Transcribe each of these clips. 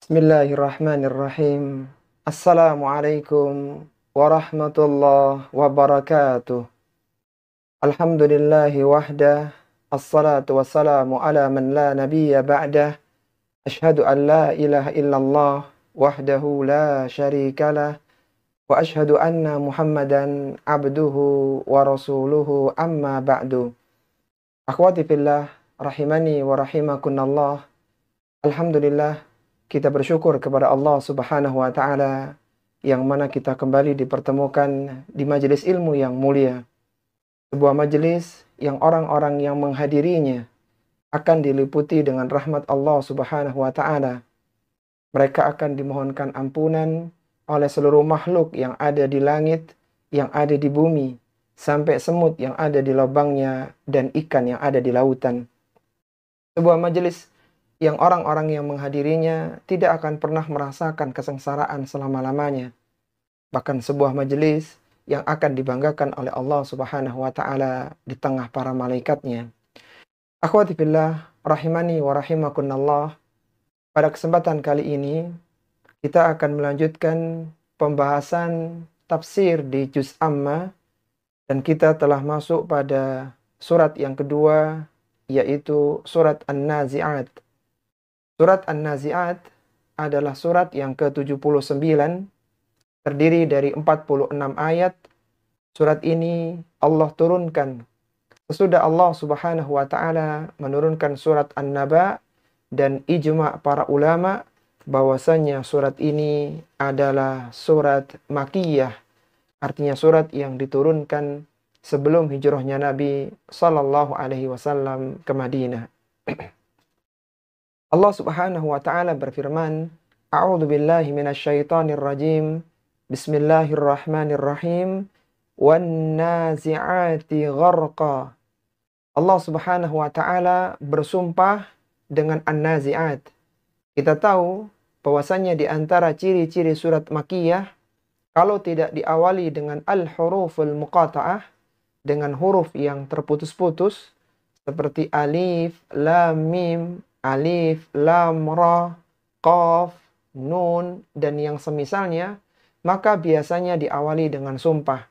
Bismillahirrahmanirrahim. Assalamualaikum warahmatullahi wabarakatuh. Alhamdulillahi wahdah. Assalatu wassalamu ala man la nabiyya ba'dah. Ashhadu an la ilaha illallah wahdahu la syarikalah. Wa ashhadu anna Muhammadan abduhu wa rasuluhu amma ba'du. Akhwati fillah, rahimani wa rahimakunallah. Alhamdulillah, kita bersyukur kepada Allah Subhanahu wa Ta'ala yang mana kita kembali dipertemukan di majelis ilmu yang mulia. Sebuah majelis yang orang-orang yang menghadirinya akan diliputi dengan rahmat Allah Subhanahu wa Ta'ala. Mereka akan dimohonkan ampunan oleh seluruh makhluk yang ada di langit, yang ada di bumi, sampai semut yang ada di lubangnya dan ikan yang ada di lautan. Sebuah majelis yang orang-orang yang menghadirinya tidak akan pernah merasakan kesengsaraan selama-lamanya. Bahkan sebuah majelis yang akan dibanggakan oleh Allah Subhanahu wa Ta'ala di tengah para malaikatnya. Akhwati fillah, rahimani wa rahimakunallah. Pada kesempatan kali ini, kita akan melanjutkan pembahasan tafsir di Juz Amma, dan kita telah masuk pada surat yang kedua, yaitu surat An-Nazi'at. Surat An-Nazi'at adalah surat yang ke-79, terdiri dari 46 ayat. Surat ini Allah turunkan sesudah Allah Subhanahu wa Ta'ala menurunkan surat An-Naba, dan ijma' para ulama bahwasanya surat ini adalah surat Makkiyah, artinya surat yang diturunkan sebelum hijrahnya Nabi sallallahu alaihi wasallam ke Madinah. Allah Subhanahu wa Ta'ala berfirman, A'udzu billahi minasyaitonir rajim. Bismillahirrahmanirrahim. Wan nazi'ati gharqa. Allah Subhanahu wa Ta'ala bersumpah dengan An-Nazi'at. Kita tahu bahwasanya di antara ciri-ciri surat Makkiyah, kalau tidak diawali dengan al-huruful muqata'ah, dengan huruf yang terputus-putus seperti alif, lam, mim, alif, lam, ra, qaf, nun, dan yang semisalnya, maka biasanya diawali dengan sumpah.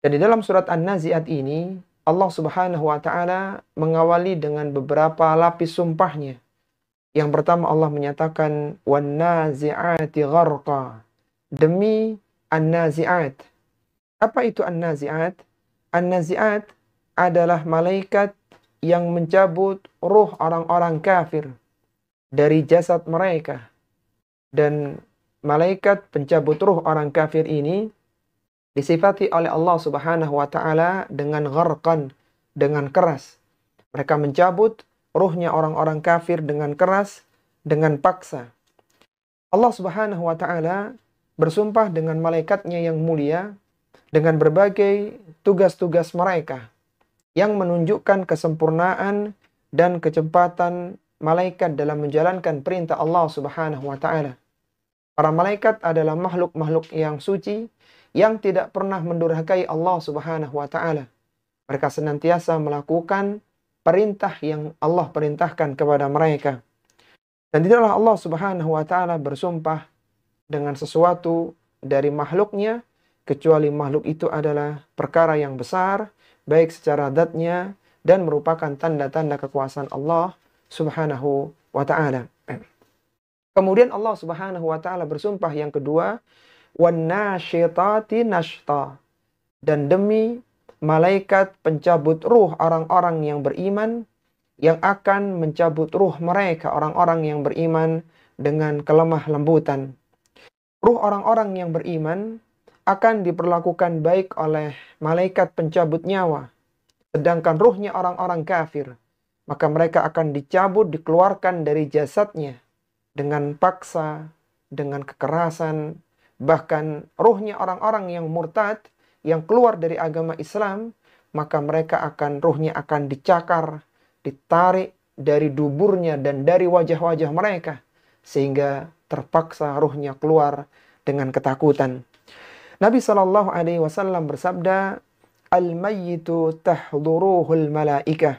Dan di dalam surat An-Nazi'at ini, Allah Subhanahu wa Ta'ala mengawali dengan beberapa lapis sumpahnya. Yang pertama Allah menyatakan, wan-nazi'ati gharqa. Demi An-Nazi'at. Apa itu An-Nazi'at? An-Nazi'at adalah malaikat yang mencabut ruh orang-orang kafir dari jasad mereka. Dan malaikat pencabut ruh orang kafir ini disifati oleh Allah Subhanahu wa Ta'ala dengan gharqan, dengan keras. Mereka mencabut ruhnya orang-orang kafir dengan keras, dengan paksa. Allah Subhanahu wa Ta'ala bersumpah dengan malaikatnya yang mulia dengan berbagai tugas-tugas mereka yang menunjukkan kesempurnaan dan kecepatan malaikat dalam menjalankan perintah Allah Subhanahu wa Ta'ala. Para malaikat adalah makhluk-makhluk yang suci, yang tidak pernah mendurhakai Allah Subhanahu wa Ta'ala. Mereka senantiasa melakukan perintah yang Allah perintahkan kepada mereka. Dan tidaklah Allah Subhanahu wa Ta'ala bersumpah dengan sesuatu dari makhluknya, kecuali makhluk itu adalah perkara yang besar, baik secara zatnya dan merupakan tanda-tanda kekuasaan Allah Subhanahu wa Ta'ala. Kemudian Allah Subhanahu wa Ta'ala bersumpah yang kedua, wan-nasyitati nashta. Dan demi malaikat pencabut ruh orang-orang yang beriman, yang akan mencabut ruh mereka, orang-orang yang beriman, dengan kelemah lembutan. Ruh orang-orang yang beriman akan diperlakukan baik oleh malaikat pencabut nyawa. Sedangkan ruhnya orang-orang kafir, maka mereka akan dicabut, dikeluarkan dari jasadnya dengan paksa, dengan kekerasan. Bahkan ruhnya orang-orang yang murtad, yang keluar dari agama Islam, maka mereka ruhnya akan dicakar, ditarik dari duburnya dan dari wajah-wajah mereka, sehingga terpaksa ruhnya keluar dengan ketakutan. Nabi SAW bersabda, al-mayyitu tahduruhul malaikah.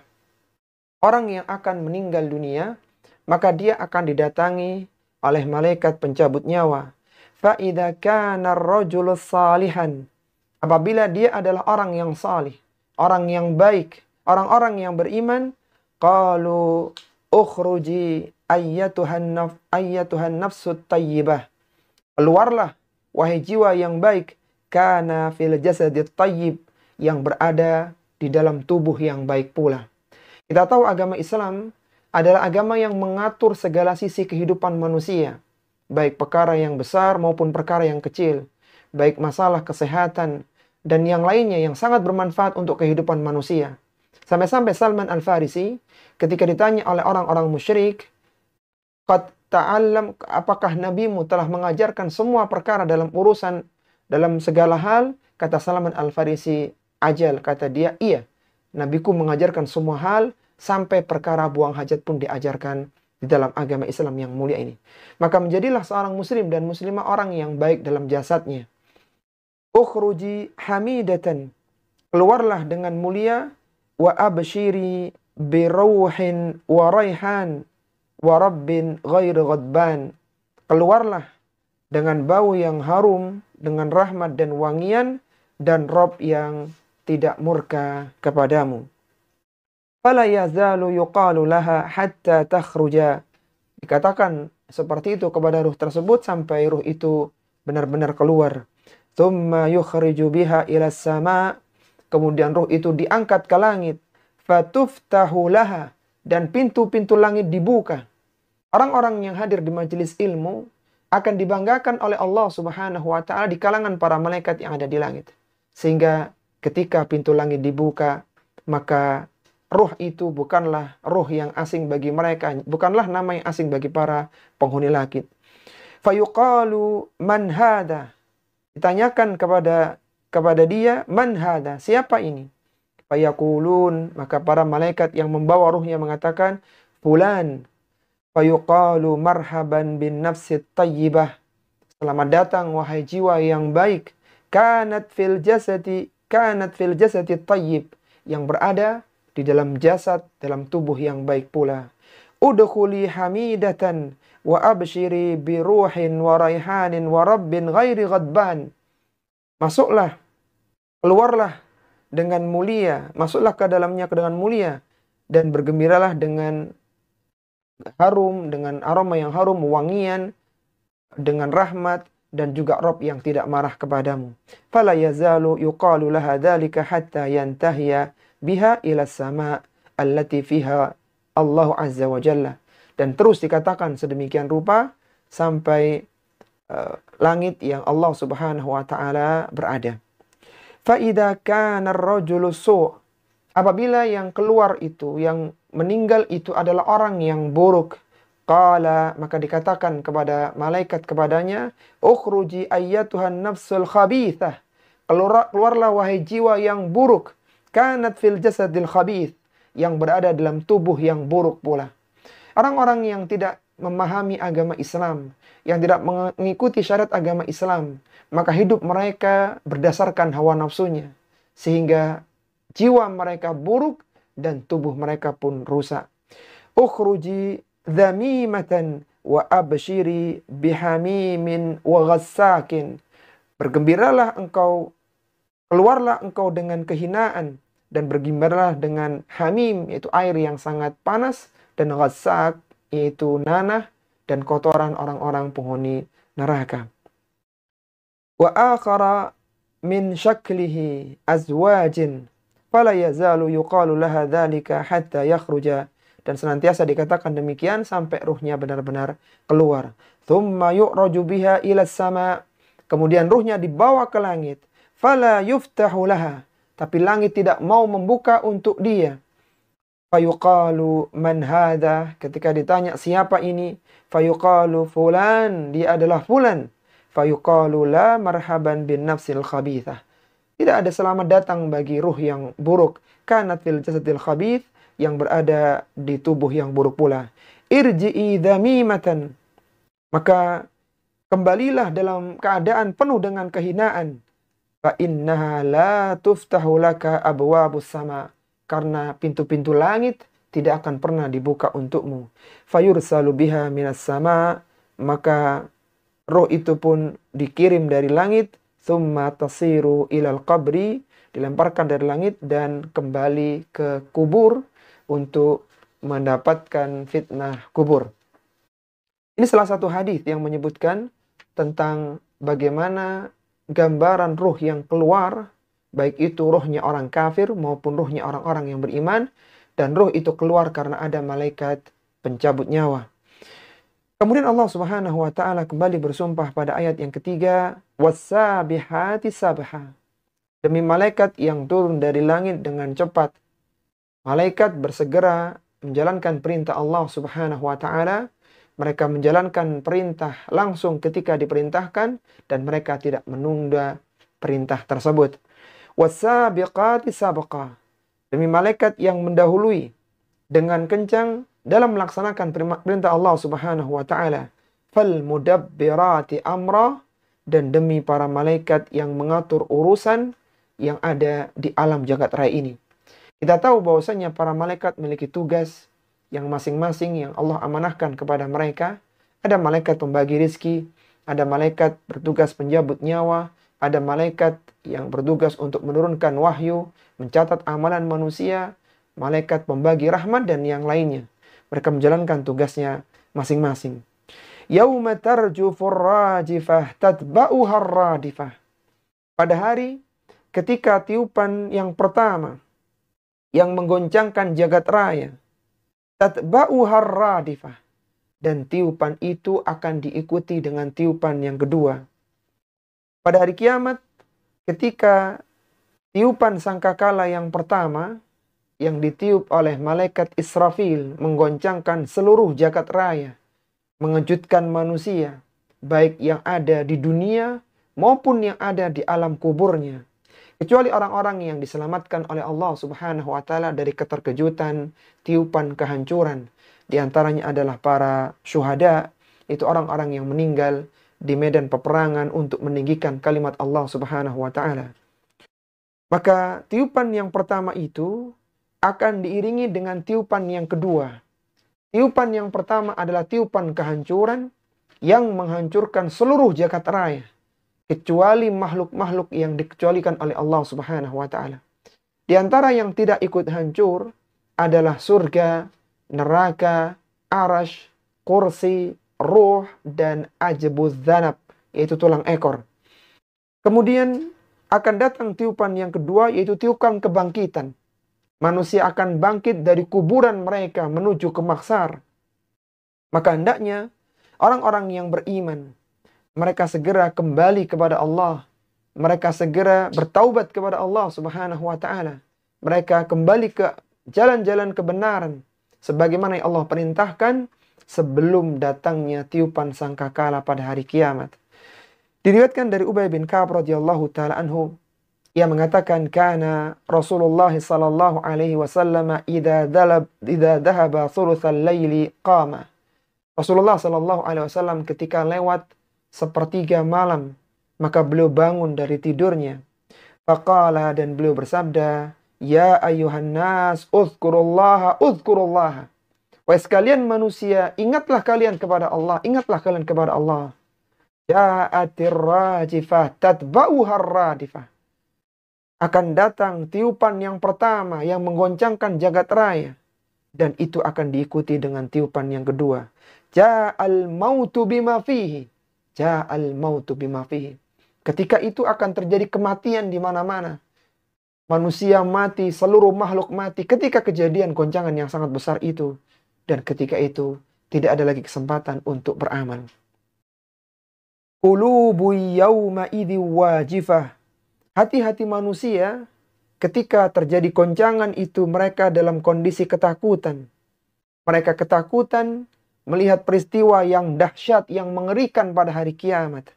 Orang yang akan meninggal dunia, maka dia akan didatangi oleh malaikat pencabut nyawa. Fa idza kana ar-rajulu salihan, apabila dia adalah orang yang salih, orang yang baik, orang-orang yang beriman, qalu ukhruji ayyatuhan nafsut tayyibah. Keluarlah wahai jiwa yang baik, kana fil jasadit tayyib, yang berada di dalam tubuh yang baik pula. Kita tahu agama Islam adalah agama yang mengatur segala sisi kehidupan manusia, baik perkara yang besar maupun perkara yang kecil, baik masalah kesehatan dan yang lainnya yang sangat bermanfaat untuk kehidupan manusia. Sampai-sampai Salman Al-Farisi ketika ditanya oleh orang-orang musyrik, "Qad ta'allam, apakah nabimu telah mengajarkan semua perkara dalam urusan, dalam segala hal?" Kata Salman Al-Farisi, "Ajal," kata dia, "iya. Nabiku mengajarkan semua hal, sampai perkara buang hajat pun diajarkan di dalam agama Islam yang mulia ini." Maka menjadilah seorang muslim dan muslimah orang yang baik dalam jasadnya. Ukhruji hamidatan, keluarlah dengan mulia, wa abshiri biruhin wa raihan wa rabbin ghairi ghadban. Keluarlah dengan bau yang harum, dengan rahmat dan wangian, dan Rob yang tidak murka kepadamu. Fala yazalu yuqalu laha hatta takhruja. Dikatakan seperti itu kepada ruh tersebut sampai ruh itu benar-benar keluar. Thumma yukhriju biha ila sama. Kemudian ruh itu diangkat ke langit. Fatuftahu laha. Dan pintu-pintu langit dibuka. Orang-orang yang hadir di majelis ilmu akan dibanggakan oleh Allah Subhanahu wa ta'ala di kalangan para malaikat yang ada di langit. Sehingga ketika pintu langit dibuka, maka ruh itu bukanlah ruh yang asing bagi mereka, bukanlah nama yang asing bagi para penghuni langit. Fayuqalu man hadha. Ditanyakan kepada dia, man hadha, siapa ini? Fayaqulun, maka para malaikat yang membawa ruhnya mengatakan, fulan. Fayuqalu marhaban bin nafsit tayyibah. Selamat datang wahai jiwa yang baik. Kanat fil jasadi tayyib, yang berada di dalam jasad, dalam tubuh yang baik pula. Udkhuli hamidatan wa abshiri bi ruhin wa raihanin wa rabbin ghairi ghadban. Masuklah, keluarlah dengan mulia, masuklah ke dalamnya dengan mulia, dan bergembiralah dengan harum, dengan aroma yang harum, wangian, dengan rahmat, dan juga Rabb yang tidak marah kepadamu. Fala yazalu yuqalu laha dzalika hatta yantahiya biha ila sama' allati fiha Allah Azza wa Jalla. Dan terus dikatakan sedemikian rupa sampai langit yang Allah Subhanahu wa ta'ala berada. Fa idza kana ar-rajulu su', apabila yang keluar itu, yang meninggal itu adalah orang yang buruk, qala, maka dikatakan kepada malaikat kepadanya, ukhruji ayyatuhan nafsul khabithah, keluarlah wahai jiwa yang buruk, kanat fil jasadil khabith, yang berada dalam tubuh yang buruk pula. Orang-orang yang tidak memahami agama Islam, yang tidak mengikuti syariat agama Islam, maka hidup mereka berdasarkan hawa nafsunya, sehingga jiwa mereka buruk dan tubuh mereka pun rusak. Ukhruji dhamimatan wa abshiri bihamimin wa ghassakin. Bergembiralah engkau, keluarlah engkau dengan kehinaan, dan bergembiralah dengan hamim, yaitu air yang sangat panas, dan ghassak, yaitu nanah dan kotoran orang-orang penghuni neraka. Wa akhara min syaklihi azwajin fala yazalu yuqalu laha dzalika hatta yakhruja. Dan senantiasa dikatakan demikian sampai ruhnya benar-benar keluar. Thumma yu'raju biha ila sama', kemudian ruhnya dibawa ke langit. Fala yuftahu laha, tapi langit tidak mau membuka untuk dia. Fayuqalu man hadha, ketika ditanya siapa ini, fayuqalu fulan, dia adalah fulan. Fayuqalu la marhaban bin nafsil khabithah, tidak ada selamat datang bagi ruh yang buruk, kanat fil jasadil khabith, yang berada di tubuh yang buruk pula. Irji'i dhamimatan, maka kembalilah dalam keadaan penuh dengan kehinaan. Fa innaha la tuftahu laka abwabus sama, karena pintu-pintu langit tidak akan pernah dibuka untukmu. Fayursalu biha minas sama, maka roh itu pun dikirim dari langit, thumma tasiru ilal qabri, dilemparkan dari langit dan kembali ke kubur untuk mendapatkan fitnah kubur. Ini salah satu hadis yang menyebutkan tentang bagaimana gambaran ruh yang keluar, baik itu ruhnya orang kafir maupun ruhnya orang-orang yang beriman, dan ruh itu keluar karena ada malaikat pencabut nyawa. Kemudian Allah Subhanahu wa taala kembali bersumpah pada ayat yang ketiga, was-sabihati sabha. Demi malaikat yang turun dari langit dengan cepat. Malaikat bersegera menjalankan perintah Allah Subhanahu wa taala. Mereka menjalankan perintah langsung ketika diperintahkan dan mereka tidak menunda perintah tersebut. Was-sabiqati sabqa. Demi malaikat yang mendahului dengan kencang dalam melaksanakan perintah Allah Subhanahu wa taala. Fal mudabbirati amra, dan demi para malaikat yang mengatur urusan yang ada di alam jagat raya ini. Kita tahu bahwasanya para malaikat memiliki tugas yang masing-masing yang Allah amanahkan kepada mereka. Ada malaikat pembagi rizki, ada malaikat bertugas penjabut nyawa, ada malaikat yang bertugas untuk menurunkan wahyu, mencatat amalan manusia, malaikat pembagi rahmat dan yang lainnya. Mereka menjalankan tugasnya masing-masing. Yauma tarjufur rajifah tatba'uha radifah. Pada hari ketika tiupan yang pertama yang menggoncangkan jagat raya, tatba'uha radifah, dan tiupan itu akan diikuti dengan tiupan yang kedua. Pada hari kiamat, ketika tiupan sangkakala yang pertama yang ditiup oleh malaikat Israfil menggoncangkan seluruh jagat raya, mengejutkan manusia, baik yang ada di dunia maupun yang ada di alam kuburnya. Kecuali orang-orang yang diselamatkan oleh Allah Subhanahu wa taala dari keterkejutan, tiupan kehancuran. Di antaranya adalah para syuhada, itu orang-orang yang meninggal di medan peperangan untuk meninggikan kalimat Allah Subhanahu wa taala. Maka tiupan yang pertama itu akan diiringi dengan tiupan yang kedua. Tiupan yang pertama adalah tiupan kehancuran yang menghancurkan seluruh jagat raya, kecuali makhluk-makhluk yang dikecualikan oleh Allah Subhanahu wa taala. Di antara yang tidak ikut hancur adalah surga, neraka, arash, kursi, ruh, dan ajbuz zanab, yaitu tulang ekor. Kemudian akan datang tiupan yang kedua, yaitu tiupan kebangkitan. Manusia akan bangkit dari kuburan mereka menuju ke mahsyar. Maka hendaknya orang-orang yang beriman, mereka segera kembali kepada Allah. Mereka segera bertaubat kepada Allah Subhanahu wa taala. Mereka kembali ke jalan-jalan kebenaran sebagaimana yang Allah perintahkan sebelum datangnya tiupan sangkakala pada hari kiamat. Diriwayatkan dari Ubay bin Ka'ab radhiyallahu taala anhu, ia mengatakan, kana Rasulullah sallallahu alaihi wasallam idza dhahaba thulutsal laili qama. Rasulullah sallallahu alaihi wasallam ketika lewat sepertiga malam, maka beliau bangun dari tidurnya. Faqala, dan beliau bersabda, ya ayuhan nas uzkurullaha uzkurullaha. Wahai sekalian manusia, ingatlah kalian kepada Allah, ingatlah kalian kepada Allah. Ja'atir rajifah tatba'uha radifah. Akan datang tiupan yang pertama yang menggoncangkan jagat raya, dan itu akan diikuti dengan tiupan yang kedua. Ja'al mautu bima fihi. Ja'al mautu bima fihi. Ketika itu akan terjadi kematian di mana-mana. Manusia mati, seluruh makhluk mati ketika kejadian goncangan yang sangat besar itu. Dan ketika itu tidak ada lagi kesempatan untuk beramal. Qulubu yawma idzi wajifah. Hati-hati manusia ketika terjadi goncangan itu, mereka dalam kondisi ketakutan. Mereka ketakutan melihat peristiwa yang dahsyat, yang mengerikan pada hari kiamat.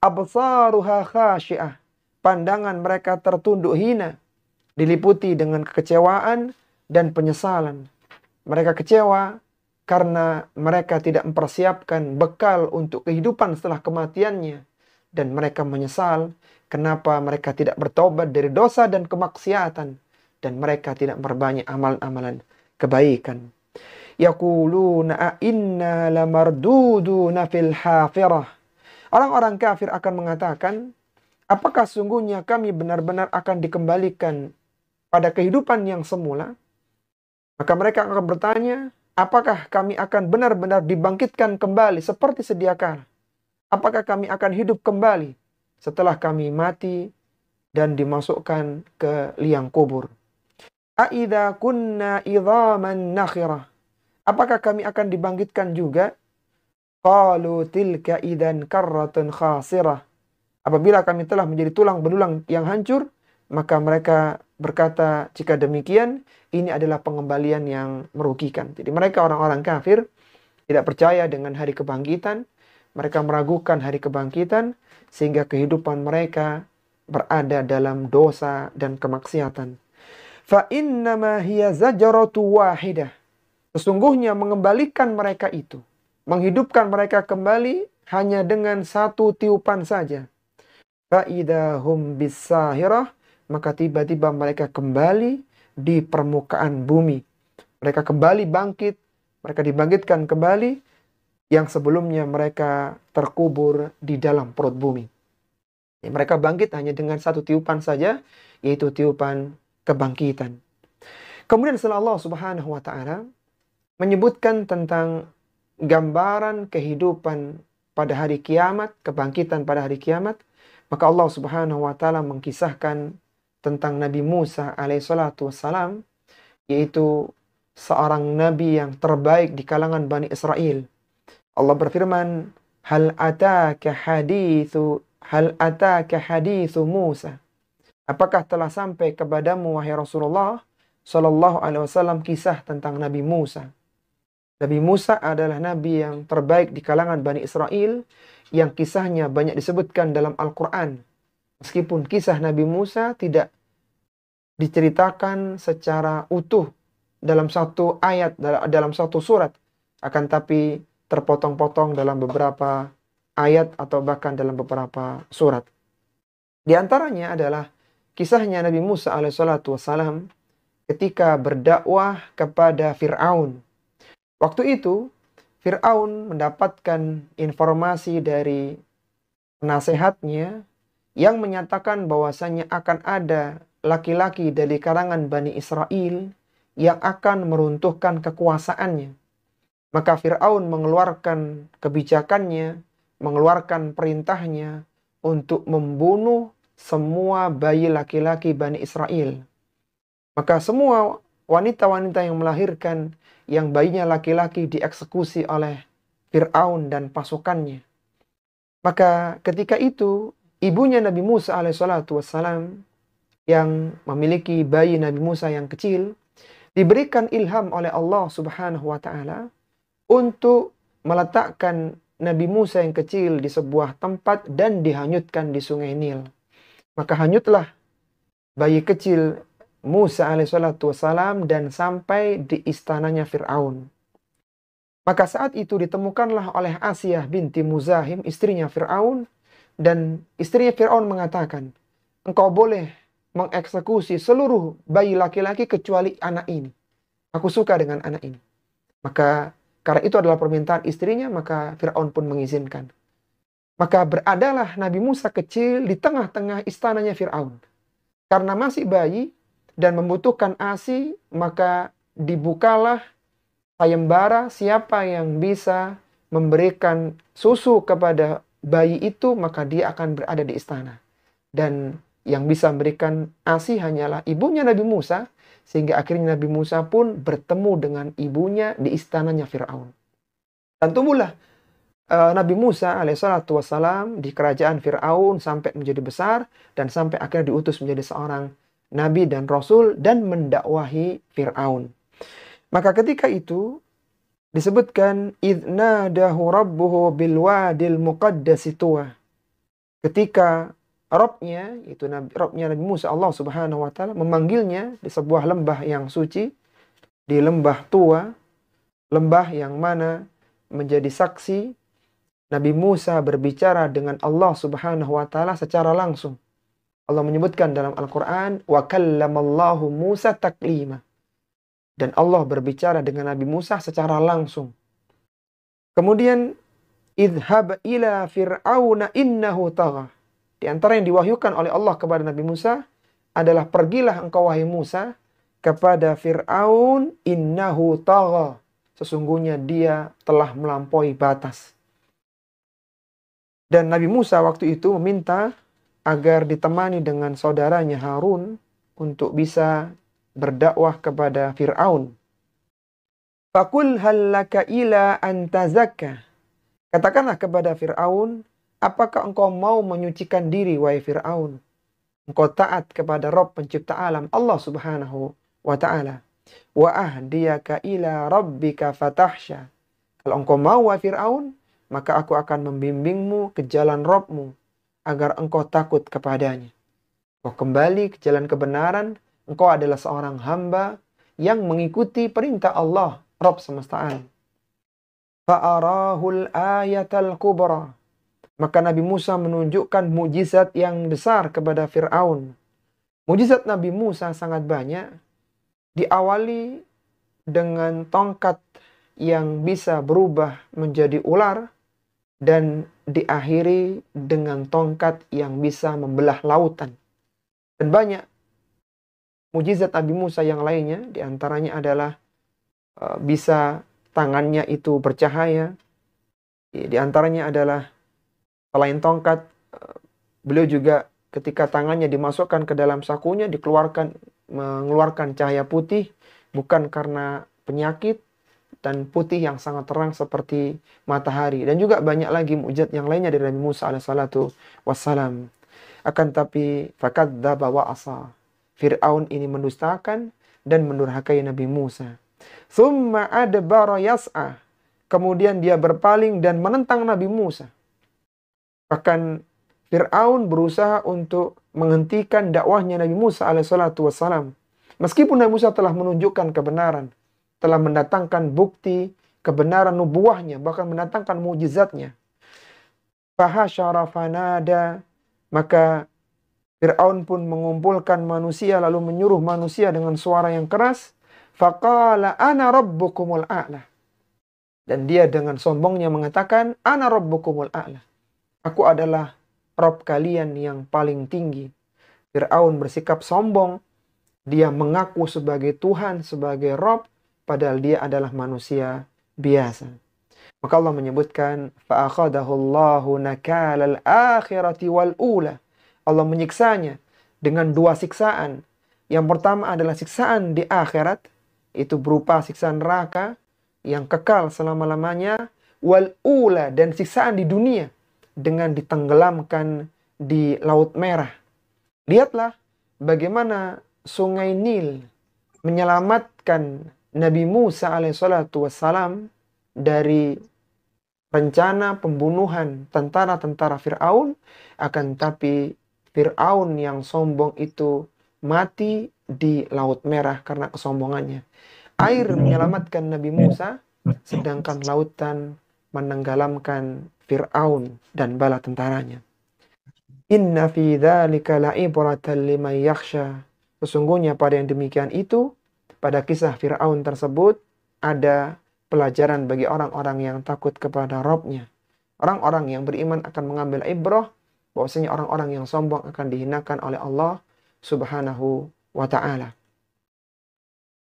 Absaruha khasyi'ah. Pandangan mereka tertunduk hina, diliputi dengan kekecewaan dan penyesalan. Mereka kecewa karena mereka tidak mempersiapkan bekal untuk kehidupan setelah kematiannya. Dan mereka menyesal kenapa mereka tidak bertobat dari dosa dan kemaksiatan. Dan mereka tidak memperbanyak amalan-amalan kebaikan. yaquluna a inna lamarduduna fil hafirah. Orang-orang kafir akan mengatakan, apakah sungguhnya kami benar-benar akan dikembalikan pada kehidupan yang semula? Maka mereka akan bertanya, apakah kami akan benar-benar dibangkitkan kembali seperti sedia kala? Apakah kami akan hidup kembali setelah kami mati dan dimasukkan ke liang kubur? Aidza kunna idhaman nakhirah. Apakah kami akan dibangkitkan juga? Qalu tilka idzan karratun khasirah. Apabila kami telah menjadi tulang belulang yang hancur, maka mereka berkata, jika demikian, ini adalah pengembalian yang merugikan. Jadi mereka orang-orang kafir tidak percaya dengan hari kebangkitan. Mereka meragukan hari kebangkitan, sehingga kehidupan mereka berada dalam dosa dan kemaksiatan. Fa innama hiya zajaratu wahidah. Sesungguhnya mengembalikan mereka itu, menghidupkan mereka kembali hanya dengan satu tiupan saja. Fa'idahum bisahirah, maka tiba-tiba mereka kembali di permukaan bumi. Mereka kembali bangkit, mereka dibangkitkan kembali yang sebelumnya mereka terkubur di dalam perut bumi. Mereka bangkit hanya dengan satu tiupan saja, yaitu tiupan kebangkitan. Kemudian setelah Allah Subhanahu wa Ta'ala menyebutkan tentang gambaran kehidupan pada hari kiamat, kebangkitan pada hari kiamat, maka Allah Subhanahu wa Ta'ala mengkisahkan tentang Nabi Musa alaihissalatu wassalam, yaitu seorang nabi yang terbaik di kalangan Bani Israel. Allah berfirman, hal ataka hadithu Musa. Apakah telah sampai kepadamu wahai Rasulullah sallallahu alaihi wasallam kisah tentang Nabi Musa? Nabi Musa adalah nabi yang terbaik di kalangan Bani Israel, yang kisahnya banyak disebutkan dalam Al-Quran. Meskipun kisah Nabi Musa tidak diceritakan secara utuh dalam satu ayat, dalam satu surat, akan tapi terpotong-potong dalam beberapa ayat atau bahkan dalam beberapa surat. Di antaranya adalah kisahnya Nabi Musa alaihissalatu wassalam ketika berdakwah kepada Fir'aun. Waktu itu, Fir'aun mendapatkan informasi dari penasehatnya yang menyatakan bahwasanya akan ada laki-laki dari kalangan Bani Israel yang akan meruntuhkan kekuasaannya. Maka Fir'aun mengeluarkan kebijakannya, mengeluarkan perintahnya untuk membunuh semua bayi laki-laki Bani Israel. Maka semua wanita-wanita yang melahirkan, yang bayinya laki-laki dieksekusi oleh Fir'aun dan pasukannya. Maka ketika itu, ibunya Nabi Musa alaihissalatu wassalam, yang memiliki bayi Nabi Musa yang kecil, diberikan ilham oleh Allah Subhanahu wa Ta'ala untuk meletakkan Nabi Musa yang kecil di sebuah tempat dan dihanyutkan di sungai Nil. Maka hanyutlah bayi kecil Musa alaihissalatu wassalam dan sampai di istananya Fir'aun. Maka saat itu ditemukanlah oleh Asiyah binti Muzahim, istrinya Fir'aun, dan istrinya Fir'aun mengatakan, engkau boleh mengeksekusi seluruh bayi laki-laki kecuali anak ini. Aku suka dengan anak ini. Maka karena itu adalah permintaan istrinya, maka Fir'aun pun mengizinkan. Maka beradalah Nabi Musa kecil di tengah-tengah istananya Fir'aun. Karena masih bayi dan membutuhkan ASI, maka dibukalah sayembara siapa yang bisa memberikan susu kepada bayi itu, maka dia akan berada di istana. Dan yang bisa memberikan ASI hanyalah ibunya Nabi Musa, sehingga akhirnya Nabi Musa pun bertemu dengan ibunya di istananya Fir'aun. Dan tumbuhlah Nabi Musa alaihissalatu wassalam di kerajaan Fir'aun sampai menjadi besar, dan sampai akhirnya diutus menjadi seorang Nabi dan Rasul dan mendakwahi Fir'aun. Maka ketika itu disebutkan idnadahu rabbuhu bilwadil muqaddasi tuwa. Ketika Robnya, itu Robnya Nabi Musa, Allah Subhanahu wa Ta'ala memanggilnya di sebuah lembah yang suci, di lembah Tuwa, lembah yang mana menjadi saksi Nabi Musa berbicara dengan Allah Subhanahu wa Ta'ala secara langsung. Allah menyebutkan dalam Al-Quran, wa kallamallahu Musa taklima. Dan Allah berbicara dengan Nabi Musa secara langsung. Kemudian, idhab ila fir'auna innahu tagha. Di antara yang diwahyukan oleh Allah kepada Nabi Musa adalah pergilah engkau wahai Musa kepada Fir'aun innahu tagha. Sesungguhnya dia telah melampaui batas. Dan Nabi Musa waktu itu meminta agar ditemani dengan saudaranya Harun untuk bisa berdakwah kepada Fir'aun. Faqul hal laka ila an tazakka. Katakanlah kepada Fir'aun, apakah engkau mau menyucikan diri, wahai Fir'aun? Engkau taat kepada Rabb pencipta alam, Allah subhanahu wa ta'ala. Wa ahdiyaka ila rabbika fatahsya. Kalau engkau mau, wahai Fir'aun, maka aku akan membimbingmu ke jalan Rabbmu, agar engkau takut kepadanya. Engkau kembali ke jalan kebenaran, engkau adalah seorang hamba yang mengikuti perintah Allah, Rabb semesta alam. Fa'arahul ayatal kubra. Maka Nabi Musa menunjukkan mujizat yang besar kepada Fir'aun. Mujizat Nabi Musa sangat banyak. Diawali dengan tongkat yang bisa berubah menjadi ular. Dan diakhiri dengan tongkat yang bisa membelah lautan. Dan banyak mujizat Nabi Musa yang lainnya. Diantaranya adalah bisa tangannya itu bercahaya. Di antaranya adalah selain tongkat, beliau juga ketika tangannya dimasukkan ke dalam sakunya mengeluarkan cahaya putih, bukan karena penyakit, dan putih yang sangat terang seperti matahari. Dan juga banyak lagi mukjizat yang lainnya dari Nabi Musa alaihissalatu wassalam. Akan tapi fakadzdzaba wa asa. Fir'aun ini mendustakan dan mendurhakai Nabi Musa. Tsumma adbara yas'a. Kemudian dia berpaling dan menentang Nabi Musa. Bahkan Fir'aun berusaha untuk menghentikan dakwahnya Nabi Musa alaihissalatu wassalam. Meskipun Nabi Musa telah menunjukkan kebenaran, telah mendatangkan bukti kebenaran nubuahnya, bahkan mendatangkan mujizatnya. Fahasyara fanada. Maka Fir'aun pun mengumpulkan manusia lalu menyuruh manusia dengan suara yang keras. Faqala ana rabbukumul a'la. Dan dia dengan sombongnya mengatakan, ana rabbukumul a'la. Aku adalah Rabb kalian yang paling tinggi. Fir'aun bersikap sombong. Dia mengaku sebagai Tuhan, sebagai Rabb, padahal dia adalah manusia biasa. Maka Allah menyebutkan, fa'akhadahu Allahu nakalal akhirati wal ula. Allah menyiksanya dengan dua siksaan. Yang pertama adalah siksaan di akhirat, itu berupa siksaan neraka yang kekal selama-lamanya, wal ula, dan siksaan di dunia dengan ditenggelamkan di Laut Merah. Lihatlah bagaimana Sungai Nil menyelamatkan Nabi Musa alaihissalatu wassalam dari rencana pembunuhan tentara-tentara Fir'aun. Akan tapi Fir'aun yang sombong itu mati di Laut Merah karena kesombongannya. Air menyelamatkan Nabi Musa, sedangkan lautan menenggelamkan Fir'aun dan bala tentaranya. Inna fi dzalika la'ibratan liman yakhsha. Sesungguhnya pada yang demikian itu, pada kisah Fir'aun tersebut, ada pelajaran bagi orang-orang yang takut kepada Rabb-nya. Orang-orang yang beriman akan mengambil ibrah, bahwasanya orang-orang yang sombong akan dihinakan oleh Allah subhanahu wa ta'ala.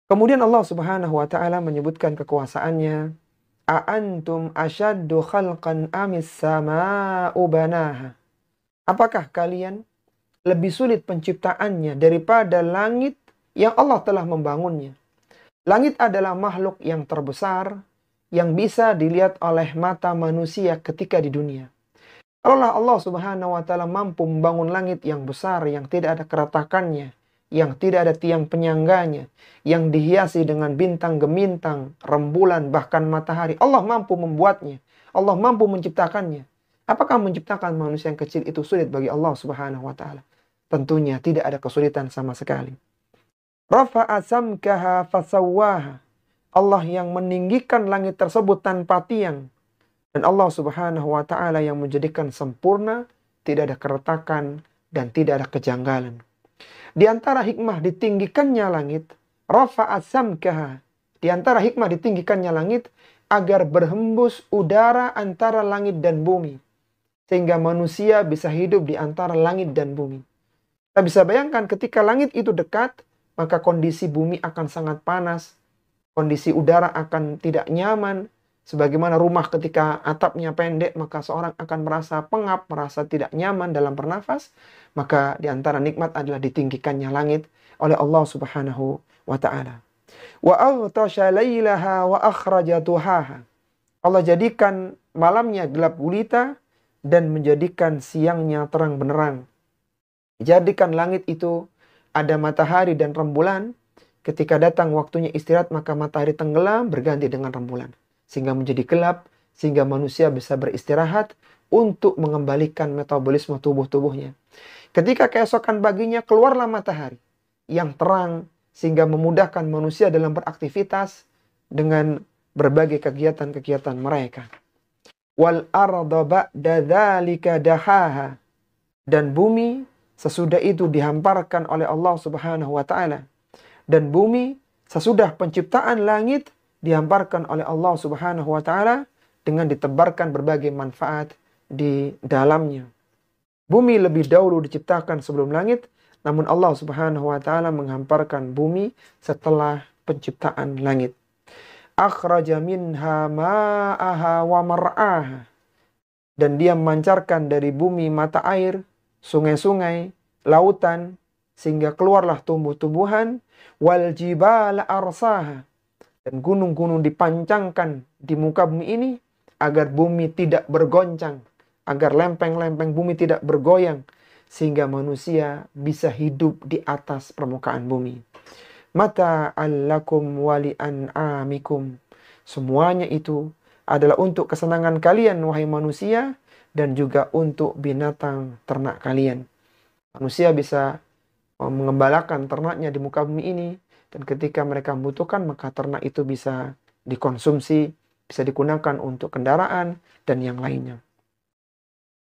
Kemudian Allah subhanahu wa ta'ala menyebutkan kekuasaannya. A'antum asyaddu khalqan amis sama'u banaha. Apakah kalian lebih sulit penciptaannya daripada langit yang Allah telah membangunnya? Langit adalah makhluk yang terbesar yang bisa dilihat oleh mata manusia ketika di dunia. Kalaulah Allah subhanahu wa ta'ala mampu membangun langit yang besar, yang tidak ada keretakannya, yang tidak ada tiang penyangganya, yang dihiasi dengan bintang gemintang, rembulan, bahkan matahari. Allah mampu membuatnya. Allah mampu menciptakannya. Apakah menciptakan manusia yang kecil itu sulit bagi Allah subhanahu wa ta'ala? Tentunya tidak ada kesulitan sama sekali. Rafa'a samkaha fasawwaha. Allah yang meninggikan langit tersebut tanpa tiang. Dan Allah subhanahu wa ta'ala yang menjadikan sempurna, tidak ada keretakan dan tidak ada kejanggalan. Di antara hikmah ditinggikannya langit rafa'at samkaha. Di antara hikmah ditinggikannya langit agar berhembus udara antara langit dan bumi. Sehingga manusia bisa hidup di antara langit dan bumi. Kita bisa bayangkan ketika langit itu dekat, maka kondisi bumi akan sangat panas. Kondisi udara akan tidak nyaman. Sebagaimana rumah ketika atapnya pendek, maka seorang akan merasa pengap, merasa tidak nyaman dalam bernafas. Maka di antara nikmat adalah ditinggikannya langit oleh Allah Subhanahu wa ta'ala. Wa aghtasha laylaha wa akhraja duhaha. Allah jadikan malamnya gelap gulita dan menjadikan siangnya terang benderang. Jadikan langit itu ada matahari dan rembulan. Ketika datang waktunya istirahat, maka matahari tenggelam berganti dengan rembulan. Sehingga menjadi gelap, sehingga manusia bisa beristirahat untuk mengembalikan metabolisme tubuh-tubuhnya. Ketika keesokan paginya keluarlah matahari yang terang, sehingga memudahkan manusia dalam beraktivitas dengan berbagai kegiatan-kegiatan mereka. Wal arda ba'da dzalika dahaha. Dan bumi sesudah itu dihamparkan oleh Allah Subhanahu wa ta'ala. Dan bumi sesudah penciptaan langit dihamparkan oleh Allah Subhanahu wa ta'ala dengan ditebarkan berbagai manfaat di dalamnya. Bumi lebih dahulu diciptakan sebelum langit, namun Allah Subhanahu wa ta'ala menghamparkan bumi setelah penciptaan langit. Akhraja minha ma'aha wa mar'aha. Dan dia memancarkan dari bumi mata air, sungai-sungai, lautan, sehingga keluarlah tumbuh-tumbuhan. Wal jibala arsaha. Dan gunung-gunung dipancangkan di muka bumi ini agar bumi tidak bergoncang, agar lempeng-lempeng bumi tidak bergoyang, sehingga manusia bisa hidup di atas permukaan bumi. Mata'an lakum wa li'an'amikum. Semuanya itu adalah untuk kesenangan kalian, wahai manusia, dan juga untuk binatang ternak kalian. Manusia bisa mengembalakan ternaknya di muka bumi ini, dan ketika mereka membutuhkan, maka ternak itu bisa dikonsumsi, bisa digunakan untuk kendaraan, dan yang lainnya.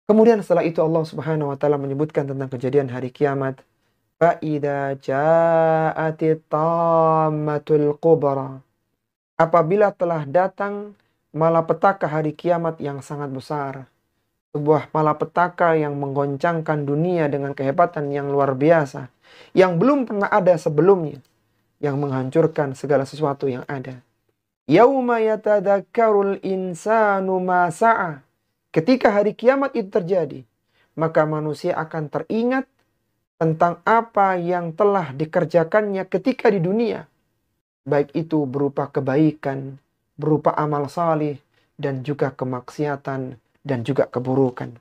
Kemudian setelah itu Allah Subhanahu wa ta'ala menyebutkan tentang kejadian hari kiamat. Fa'idha ja'atit tammatul kubra. Apabila telah datang malapetaka hari kiamat yang sangat besar. Sebuah malapetaka yang menggoncangkan dunia dengan kehebatan yang luar biasa. Yang belum pernah ada sebelumnya. Yang menghancurkan segala sesuatu yang ada. Yauma yatadakkarul insanu ma sa'a. Ketika hari kiamat itu terjadi, maka manusia akan teringat tentang apa yang telah dikerjakannya ketika di dunia. Baik itu berupa kebaikan, berupa amal salih, dan juga kemaksiatan, dan juga keburukan.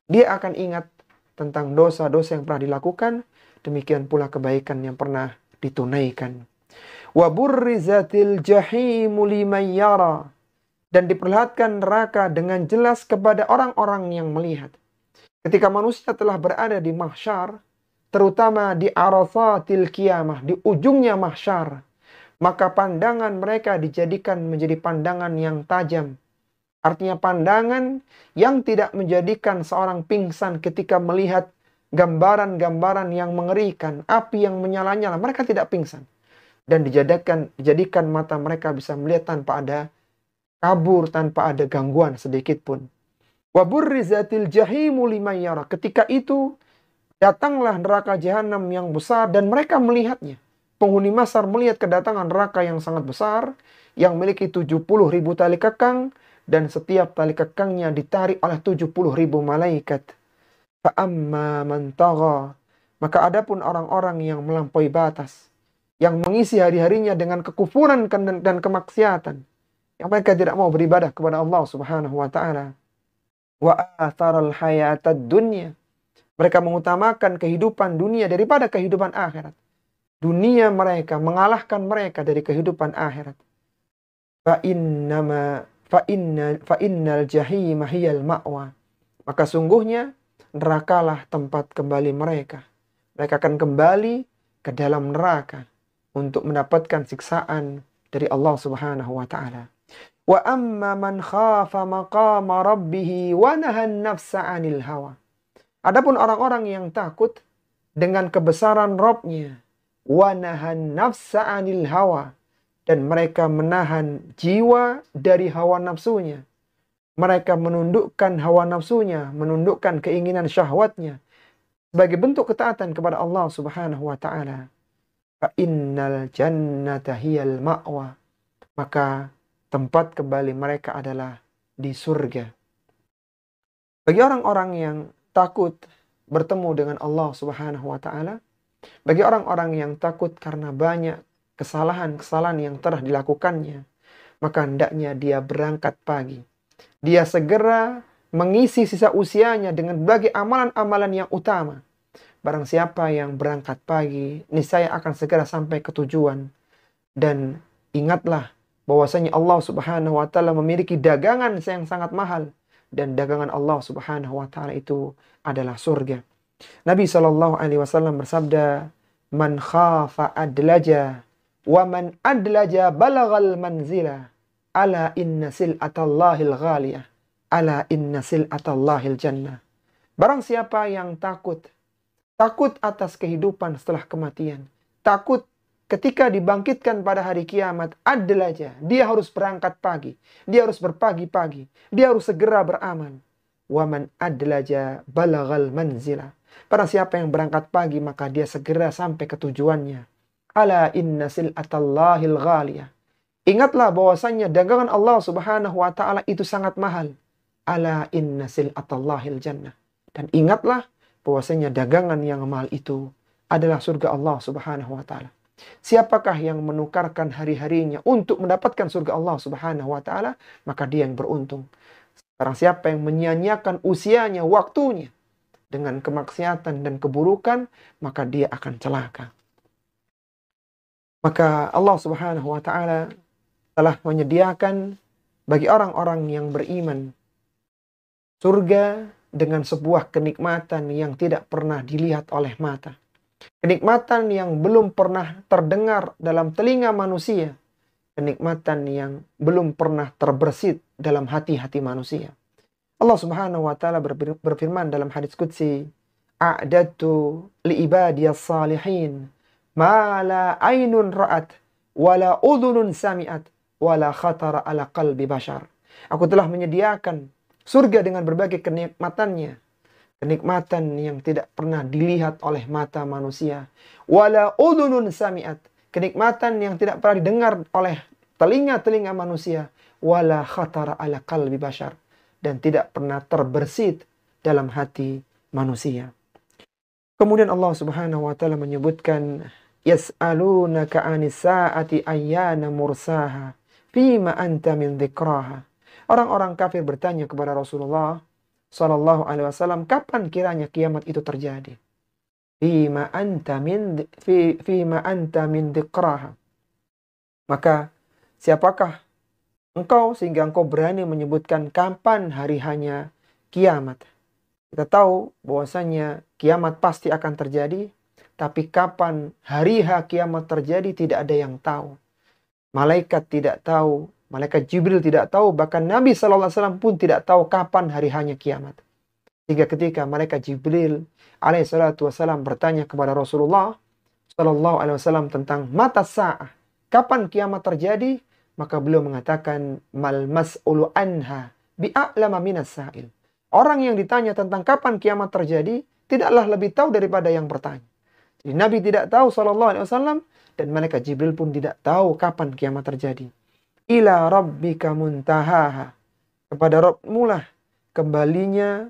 Dia akan ingat tentang dosa-dosa yang pernah dilakukan, demikian pula kebaikan yang pernah ditunaikan. Wa burrizatil jahimu liman yara. Dan diperlihatkan neraka dengan jelas kepada orang-orang yang melihat. Ketika manusia telah berada di mahsyar, terutama di arafatil kiamah, di ujungnya mahsyar, maka pandangan mereka dijadikan menjadi pandangan yang tajam. Artinya pandangan yang tidak menjadikan seorang pingsan ketika melihat gambaran-gambaran yang mengerikan, api yang menyala-nyala, mereka tidak pingsan. Dan dijadikan mata mereka bisa melihat tanpa ada kabur, tanpa ada gangguan sedikit pun. Wa burrizatil jahimu liman yara. Ketika itu datanglah neraka jahanam yang besar dan mereka melihatnya. Penghuni mahsyar melihat kedatangan neraka yang sangat besar yang memiliki 70.000 tali kekang dan setiap tali kekangnya ditarik oleh 70.000 malaikat. Fa amma man tagha. Maka adapun orang-orang yang melampaui batas, yang mengisi hari-harinya dengan kekufuran dan kemaksiatan, yang mereka tidak mau beribadah kepada Allah Subhanahu wa ta'ala. Wa atharal hayatad dunya. Mereka mengutamakan kehidupan dunia daripada kehidupan akhirat. Dunia mereka mengalahkan mereka dari kehidupan akhirat. Fa innal jahima hiyal ma'wa. Maka sungguhnya nerakalah tempat kembali mereka. Mereka akan kembali ke dalam neraka untuk mendapatkan siksaan dari Allah Subhanahu wa ta'ala. Wa amma man khafa maqama rabbih wa nahan nafsa 'anil hawa. Adapun orang-orang yang takut dengan kebesaran Rabb-nya wa nahan nafsa 'anil hawa, dan mereka menahan jiwa dari hawa nafsunya. Mereka menundukkan hawa nafsunya, menundukkan keinginan syahwatnya sebagai bentuk ketaatan kepada Allah Subhanahu wa taala. Fa innal jannata hiyal ma'wa, maka tempat kembali mereka adalah di surga. Bagi orang-orang yang takut bertemu dengan Allah Subhanahu wa taala, bagi orang-orang yang takut karena banyak kesalahan-kesalahan yang telah dilakukannya, maka hendaknya dia berangkat pagi. Dia segera mengisi sisa usianya dengan berbagai amalan-amalan yang utama. Barang siapa yang berangkat pagi, niscaya akan segera sampai ke tujuan. Dan ingatlah bahwasanya Allah Subhanahu wa taala memiliki dagangan yang sangat mahal, dan dagangan Allah Subhanahu wa taala itu adalah surga. Nabi SAW bersabda, "Man khafa adlaja, wa man adlaja balagal manzila, ala inna sil'atallahil ghaliyah, ala inna sil'atallahil jannah." Barang siapa yang takut atas kehidupan setelah kematian, takut ketika dibangkitkan pada hari kiamat, adlaja, dia harus berangkat pagi, dia harus berpagi-pagi, dia harus segera beramal. Wa man adlaja balagal manzila. Barang siapa yang berangkat pagi, maka dia segera sampai ke tujuannya. Ala inna sil'atallahil ghaliyah. Ingatlah bahwasannya dagangan Allah Subhanahu wa taala itu sangat mahal. Ala inna sil'atallahil jannah. Dan ingatlah bahwasanya dagangan yang mahal itu adalah surga Allah Subhanahu wa taala. Siapakah yang menukarkan hari-harinya untuk mendapatkan surga Allah Subhanahu wa taala, maka dia yang beruntung. Barang siapa yang menyia-nyiakan usianya, waktunya dengan kemaksiatan dan keburukan, maka dia akan celaka. Maka Allah Subhanahu wa taala telah menyediakan bagi orang-orang yang beriman surga dengan sebuah kenikmatan yang tidak pernah dilihat oleh mata. Kenikmatan yang belum pernah terdengar dalam telinga manusia. Kenikmatan yang belum pernah terbersit dalam hati-hati manusia. Allah Subhanahu wa taala berfirman dalam hadis qudsi, "A'dadtu li ibadiyas salihin ma la ainun ra'at wa la udhunun sami'at wa la khatara ala qalbi bashar." Aku telah menyediakan surga dengan berbagai kenikmatannya. Kenikmatan yang tidak pernah dilihat oleh mata manusia. Wa la udhunun sami'at. Kenikmatan yang tidak pernah didengar oleh telinga-telinga manusia. Wa la khatara ala qalbi bashar. Dan tidak pernah terbersit dalam hati manusia. Kemudian Allah Subhanahu wa taala menyebutkan, "Yas'alunaka 'anis sa'ati ayyana mursaha, fima anta min dzikraha." Orang-orang kafir bertanya kepada Rasulullah sallallahu alaihi wasallam, kapan kiranya kiamat itu terjadi? Fima anta min dzikraha. Maka siapakah engkau sehingga engkau berani menyebutkan kapan hari hanya kiamat? Kita tahu bahwasanya kiamat pasti akan terjadi, tapi kapan hari kiamat terjadi tidak ada yang tahu. Malaikat tidak tahu, malaikat Jibril tidak tahu, bahkan Nabi SAW pun tidak tahu kapan hari hanya kiamat. Hingga ketika malaikat Jibril alaihissalam bertanya kepada Rasulullah SAW tentang mata sa'ah, kapan kiamat terjadi? Maka beliau mengatakan, mal mas'ulu anha bi'a'lama minas sa'il. Orang yang ditanya tentang kapan kiamat terjadi, tidaklah lebih tahu daripada yang bertanya. Jadi Nabi tidak tahu SAW, dan malaikat Jibril pun tidak tahu kapan kiamat terjadi. Ila rabbika muntahaha. Kepada Rabbmu lah kembalinya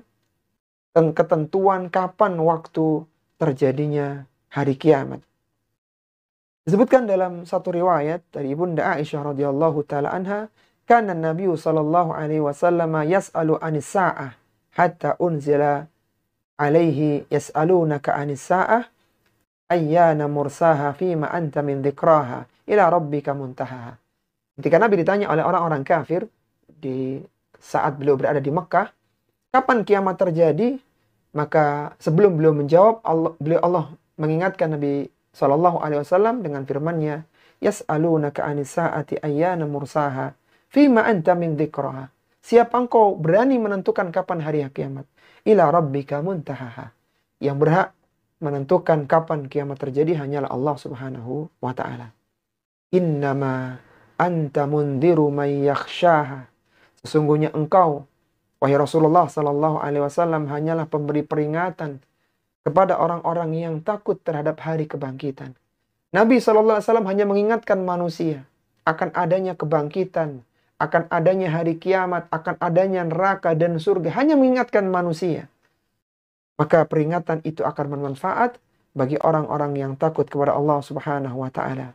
ketentuan kapan waktu terjadinya hari kiamat. Disebutkan dalam satu riwayat dari Ibunda Aisyah radhiyallahu taala anha, kana Nabi sallallahu alaihi wasallam yas'alu 'anis sa'ah hatta unzila alaihi yas'alunaka 'anis sa'ah ayyana mursaha fima anta min dzikraha ila rabbika muntahaha. Ketika Nabi ditanya oleh orang-orang kafir di saat beliau berada di Mekah, kapan kiamat terjadi? Maka sebelum beliau menjawab, Allah mengingatkan Nabi sallallahu alaihi wasallam dengan firman-Nya, "Yas'alunaka 'anis sa'ati ayyana mursaha, fima anta min dzikraha." Siapa engkau berani menentukan kapan hari kiamat? Ila rabbika muntahaha. Yang berhak menentukan kapan kiamat terjadi hanyalah Allah Subhanahu wa taala. Innama anta mundhiru may yakhshaha. Sesungguhnya engkau, wahai Rasulullah sallallahu alaihi wasallam, hanyalah pemberi peringatan kepada orang-orang yang takut terhadap hari kebangkitan. Nabi sallallahu alaihi wasallam hanya mengingatkan manusia akan adanya kebangkitan, akan adanya hari kiamat, akan adanya neraka dan surga, hanya mengingatkan manusia. Maka peringatan itu akan bermanfaat bagi orang-orang yang takut kepada Allah Subhanahu wa taala.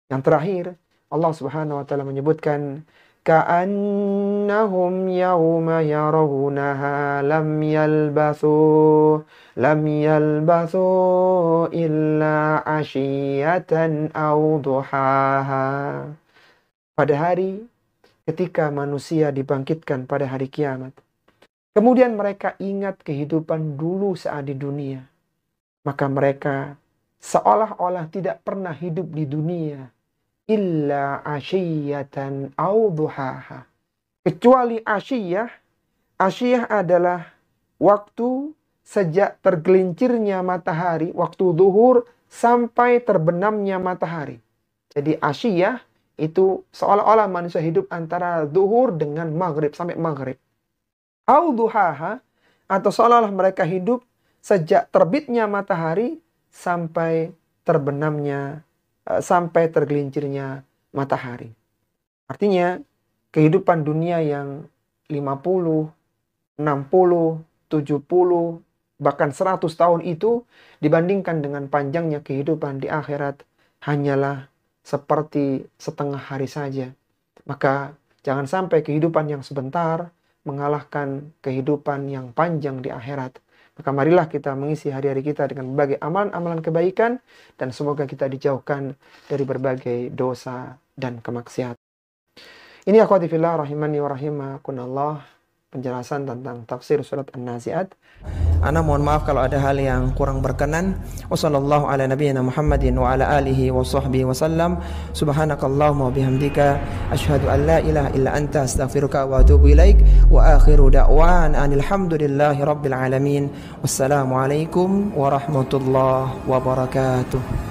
Yang terakhir, Allah Subhanahu wa taala menyebutkan ka'annahum yawma yarawunaha lam yalbathu illa ashiyatan aw duhaha. Pada hari ketika manusia dibangkitkan pada hari kiamat, kemudian mereka ingat kehidupan dulu saat di dunia, maka mereka seolah-olah tidak pernah hidup di dunia. Illa ashiyatan aw duhaha. Kecuali asyiyah. Asyiyah adalah waktu sejak tergelincirnya matahari, waktu zuhur sampai terbenamnya matahari. Jadi asyiyah itu seolah-olah manusia hidup antara zuhur dengan maghrib, sampai maghrib. Aw duhaha, atau seolah-olah mereka hidup sejak terbitnya matahari sampai terbenamnya, sampai tergelincirnya matahari. Artinya, kehidupan dunia yang 50, 60, 70, bahkan 100 tahun itu dibandingkan dengan panjangnya kehidupan di akhirat hanyalah seperti setengah hari saja. Maka jangan sampai kehidupan yang sebentar mengalahkan kehidupan yang panjang di akhirat. Maka marilah kita mengisi hari-hari kita dengan berbagai amalan-amalan kebaikan, dan semoga kita dijauhkan dari berbagai dosa dan kemaksiatan. Ini akhwati fillah rahimani wa rahimakumullah, penjelasan tentang tafsir surat An-Nazi'at. Ana mohon maaf kalau ada hal yang kurang berkenan. Wassallallahu ala nabiyyina Muhammadin wa ala alihi wa sahbihi wasallam. Subhanakallahumma wa bihamdika asyhadu an la ilaha illa anta astaghfiruka wa atubu ilaik. Wa akhiru da'wan anil hamdulillahi rabbil alamin. Wassalamu alaikum warahmatullahi wabarakatuh.